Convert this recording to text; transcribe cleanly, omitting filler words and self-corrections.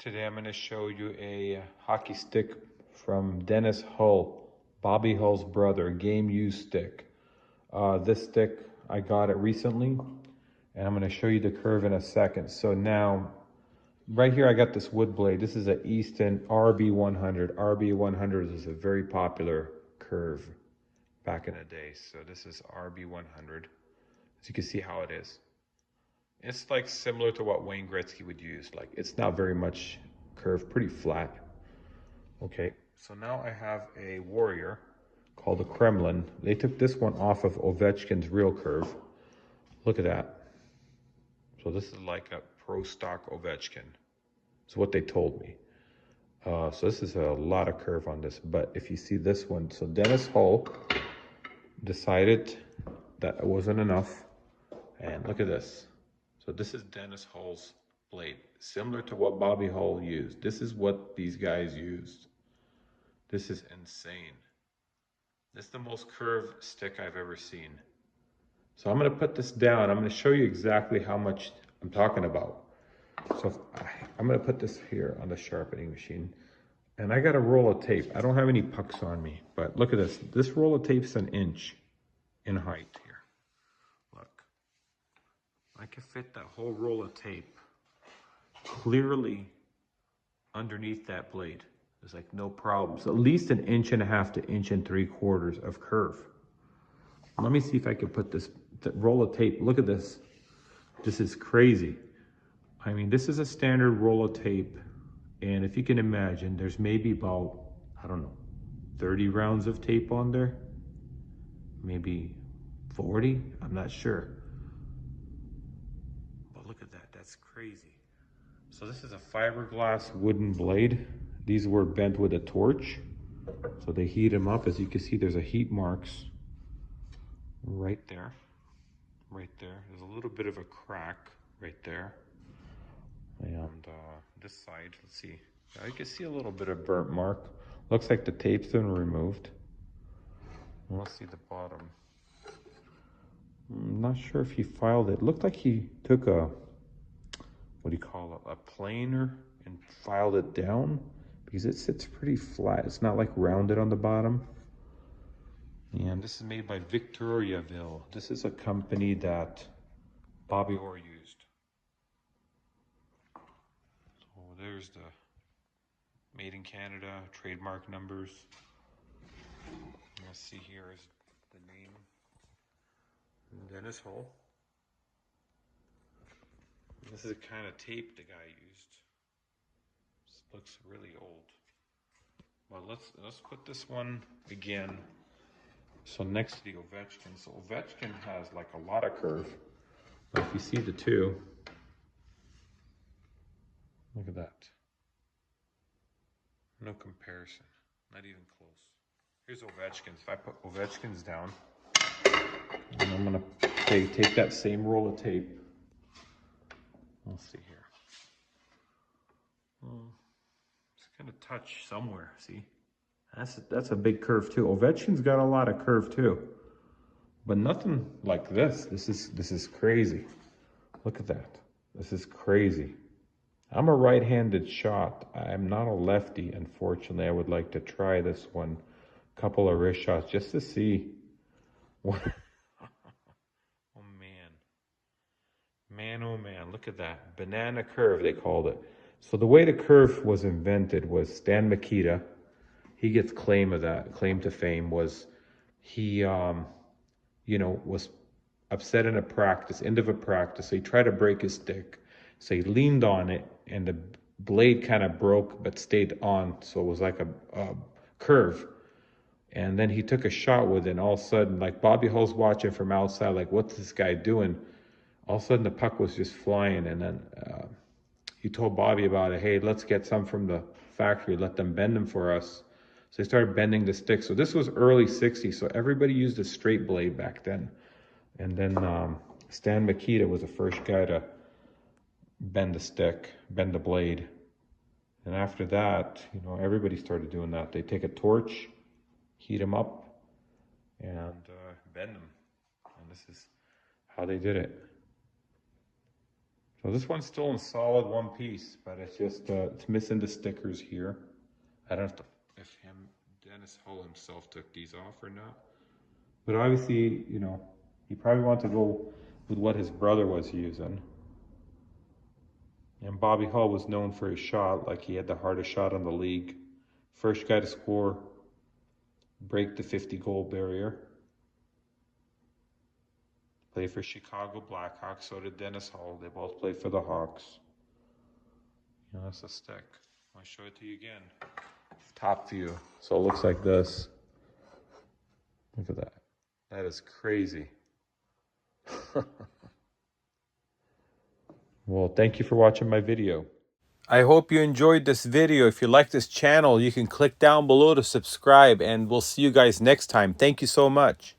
Today I'm going to show you a hockey stick from Dennis Hull, Bobby Hull's brother, game used stick. This stick, I got it recently, and I'm going to show you the curve in a second. So now, right here I got this wood blade. This is an Easton RB100. RB100 is a very popular curve back in the day. So this is RB100. As you can see how it is. It's like similar to what Wayne Gretzky would use. Like it's not very much curve, pretty flat. Okay, so now I have a Warrior called the Kremlin. They took this one off of Ovechkin's real curve. Look at that. So this is like a pro stock Ovechkin. That's what they told me. So this is a lot of curve on this. But if you see this one, so Dennis Hull decided that it wasn't enough. And look at this. So this is Dennis Hull's blade, similar to what Bobby Hull used. This is what these guys used. This is insane. This is the most curved stick I've ever seen. So I'm going to put this down. I'm going to show you exactly how much I'm talking about. So I'm going to put this here on the sharpening machine. And I got a roll of tape. I don't have any pucks on me, but look at this. This roll of tape's an inch in height here. I can fit that whole roll of tape clearly underneath that blade. There's like no problems. At least 1.5 inches to 1.75 inches of curve. Let me see if I can put this roll of tape. Look at this. This is crazy. I mean, this is a standard roll of tape. And if you can imagine, there's maybe about, I don't know, 30 rounds of tape on there. Maybe 40, I'm not sure. Look at that, that's crazy. So this is a fiberglass wooden blade. These were bent with a torch. So they heat them up. As you can see, there's a heat marks right there. Right there. There's a little bit of a crack right there. And this side, let's see. Now you can see a little bit of burnt mark. Looks like the tape's been removed. And let's see the bottom. I'm not sure if he filed it. Looked like he took a, what do you call it, a planer and filed it down because it sits pretty flat. It's not like rounded on the bottom. And this is made by Victoriaville. This is a company that Bobby Orr used. So there's the made in Canada, trademark numbers. Let's see, here is the name. Dennis Hull. This is the kind of tape the guy used. This looks really old. Well, let's put this one again. So next to the Ovechkin. So Ovechkin has like a lot of curve. But if you see the two, look at that. No comparison. Not even close. Here's Ovechkin's. If I put Ovechkin's down, and I'm going to take that same roll of tape. Let's see here. It's going to touch somewhere, see? That's a big curve too. Ovechkin's got a lot of curve too. But nothing like this. This is crazy. Look at that. This is crazy. I'm a right-handed shot. I'm not a lefty, unfortunately. I would like to try this one. Couple of wrist shots just to see what. Man, oh man, look at that. Banana curve, they called it. So the way the curve was invented was Stan Mikita, he gets claim to fame, was he, was upset in a practice, end of a practice. So he tried to break his stick. So he leaned on it and the blade kind of broke but stayed on. So it was like a curve. And then he took a shot with it, and all of a sudden, like Bobby Hull's watching from outside, like, what's this guy doing? All of a sudden the puck was just flying, and then he told Bobby about it. Hey, let's get some from the factory. Let them bend them for us. So they started bending the stick. So this was early 60s. So everybody used a straight blade back then. And then Stan Mikita was the first guy to bend the stick, bend the blade. And after that, everybody started doing that. They take a torch, heat them up, and bend them. And this is how they did it. So this one's still in solid one piece, but it's just, it's missing the stickers here. I don't know if Dennis Hull himself took these off or not. But obviously, you know, he probably wanted to go with what his brother was using. And Bobby Hull was known for his shot, like he had the hardest shot in the league. First guy to score, break the 50-goal barrier. Played for Chicago Blackhawks, so did Dennis Hull. They both played for the Hawks. You know, that's a stick. I'll show it to you again. Top view. So it looks like this. Look at that. That is crazy. Well, thank you for watching my video. I hope you enjoyed this video. If you like this channel, you can click down below to subscribe, and we'll see you guys next time. Thank you so much.